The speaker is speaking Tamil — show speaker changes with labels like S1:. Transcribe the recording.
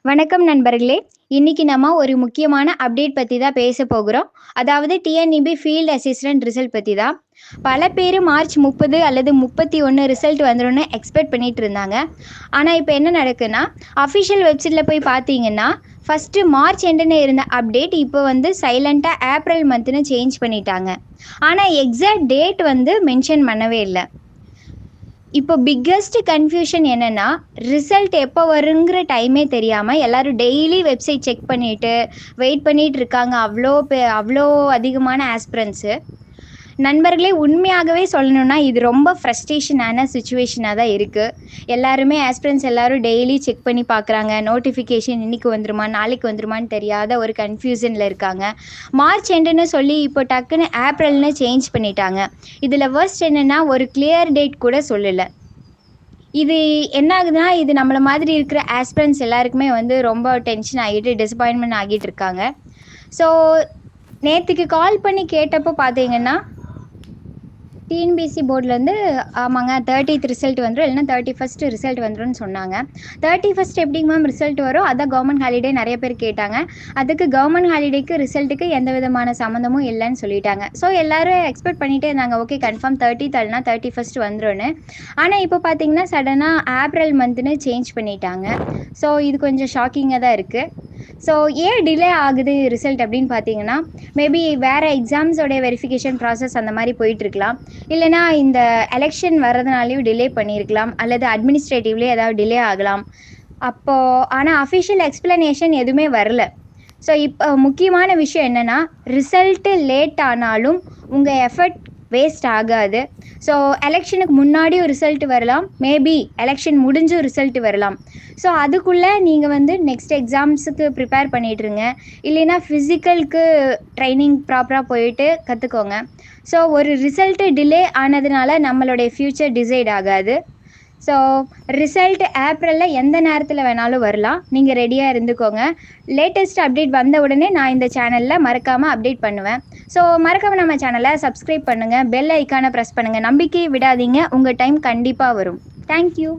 S1: வணக்கம் நண்பர்களே. இன்னைக்கு நம்ம ஒரு முக்கியமான அப்டேட் பத்தி தான் பேச போகிறோம். அதாவது டிஎன்இபி ஃபீல்ட் அசிஸ்டன்ட் ரிசல்ட் பத்தி தான். பல பேர் மார்ச் 30 அல்லது 31 ரிசல்ட் வந்துரும்னு எக்ஸ்பெக்ட் பண்ணிட்டு இருந்தாங்க. ஆனால் இப்போ என்ன நடக்குன்னா, அஃபிஷியல் வெப்சைட்டில் போய் பார்த்தீங்கன்னா, ஃபஸ்ட்டு மார்ச் எண்டுன்னு இருந்த அப்டேட் இப்போ வந்து சைலண்ட்டாக ஏப்ரல் மந்த்னு சேஞ்ச் பண்ணிட்டாங்க. ஆனால் எக்ஸாக்ட் டேட் வந்து மென்ஷன் பண்ணவே இல்லை. இப்போ பிக்கஸ்ட் கன்ஃபியூஷன் என்னென்னா, ரிசல்ட் எப்போ வருங்கிற டைமே தெரியாமல் எல்லோரும் டெய்லி வெப்சைட் செக் பண்ணிவிட்டு வெயிட் பண்ணிகிட்டு இருக்காங்க. அவ்வளோ அதிகமான ஆஸ்பிரன்ஸு. நண்பர்களே, உண்மையாகவே சொல்லணுன்னா இது ரொம்ப ஃப்ரஸ்ட்ரேஷனான சுச்சுவேஷனாக தான் இருக்குது. எல்லாருமே ஆஸ்பிரன்ஸ் எல்லோரும் டெய்லி செக் பண்ணி பார்க்குறாங்க. நோட்டிஃபிகேஷன் இன்றைக்கி வந்துருமா நாளைக்கு வந்துருமான்னு தெரியாத ஒரு கன்ஃபியூஷனில் இருக்காங்க. மார்ச் எண்டுன்னு சொல்லி இப்போ டக்குன்னு ஏப்ரல்னு சேஞ்ச் பண்ணிட்டாங்க. இதில் வர்ஸ்ட் என்னென்னா, ஒரு கிளியர் டேட் கூட சொல்லலை. இது என்ன ஆகுதுன்னா, இது நம்மளை மாதிரி இருக்கிற ஆஸ்பிரன்ஸ் எல்லாருக்குமே வந்து ரொம்ப டென்ஷன் ஆகிட்டு டிசப்பாயின்மெண்ட் ஆகிட்டு இருக்காங்க. ஸோ நேற்றுக்கு கால் பண்ணி கேட்டப்போ பார்த்தீங்கன்னா, டிஎன்பிஎஸ்சி போர்ட்லேருந்து ஆமாங்க 30th ரிசல்ட் வந்துடும், இல்லைன்னா 31st ரிசல்ட் வந்துடும்னு சொன்னாங்க. 31st எப்படிங்க மேம் ரிசல்ட் வரும்? அதான் கவர்மெண்ட் ஹாலிடே நிறைய பேர் கேட்டாங்க. அதுக்கு கவர்மெண்ட் ஹாலிடேக்கு ரிசல்ட்டுக்கு எந்த விதமான சம்மந்தமும் இல்லைன்னு சொல்லிட்டாங்க. ஸோ எல்லோரும் எக்ஸ்பெக்ட் பண்ணிகிட்டே இருந்தாங்க, ஓகே கன்ஃபார்ம் 30th இல்லைனா 31st வந்துடும்னு. ஆனால் இப்போ பார்த்தீங்கன்னா சடனாக ஏப்ரல் மந்த்னு சேஞ்ச் பண்ணிட்டாங்க. ஸோ இது கொஞ்சம் ஷாக்கிங்காக தான் இருக்குது. ஸோ ஏன் டிலே ஆகுது ரிசல்ட் அப்படின்னு பார்த்தீங்கன்னா, மேபி வேறு எக்ஸாம்ஸோடைய வெரிஃபிகேஷன் ப்ராசஸ் அந்த மாதிரி போயிட்டுருக்கலாம். இல்லைனா இந்த எலெக்ஷன் வர்றதுனாலையும் டிலே பண்ணியிருக்கலாம், அல்லது அட்மினிஸ்ட்ரேட்டிவ்லேயே ஏதாவது டிலே ஆகலாம். அப்போது ஆனால் அஃபிஷியல் எக்ஸ்ப்ளனேஷன் எதுவுமே வரல. ஸோ இப்போ முக்கியமான விஷயம் என்னென்னா, ரிசல்ட்டு லேட் ஆனாலும் உங்கள் எஃபர்ட் வேஸ்ட் ஆகாது. ஸோ எலெக்ஷனுக்கு முன்னாடியும் ரிசல்ட் வரலாம், மேபி எலெக்ஷன் முடிஞ்சும் ரிசல்ட் வரலாம். ஸோ அதுக்குள்ளே நீங்கள் வந்து நெக்ஸ்ட் எக்ஸாம்ஸுக்கு ப்ரிப்பேர் பண்ணிகிட்ருங்க. இல்லைன்னா ஃபிசிக்கலுக்கு ட்ரைனிங் ப்ராப்பராக போயிட்டு கற்றுக்கோங்க. ஸோ ஒரு ரிசல்ட்டு டிலே ஆனதுனால நம்மளுடைய ஃப்யூச்சர் டிசைட் ஆகாது. ஸோ ரிசல்ட் ஏப்ரலில் எந்த நேரத்தில் வேணாலும் வரலாம். நீங்கள் ரெடியாக இருந்துக்கோங்க. லேட்டஸ்ட் அப்டேட் வந்த உடனே நான் இந்த சேனலில் மறக்காமல் அப்டேட் பண்ணுவேன். ஸோ மறக்காமல் நம்ம சேனலை சப்ஸ்கிரைப் பண்ணுங்கள், பெல் ஐக்கானை ப்ரெஸ் பண்ணுங்கள். நம்பிக்கையை விடாதீங்க, உங்கள் டைம் கண்டிப்பாக வரும். தேங்க்யூ.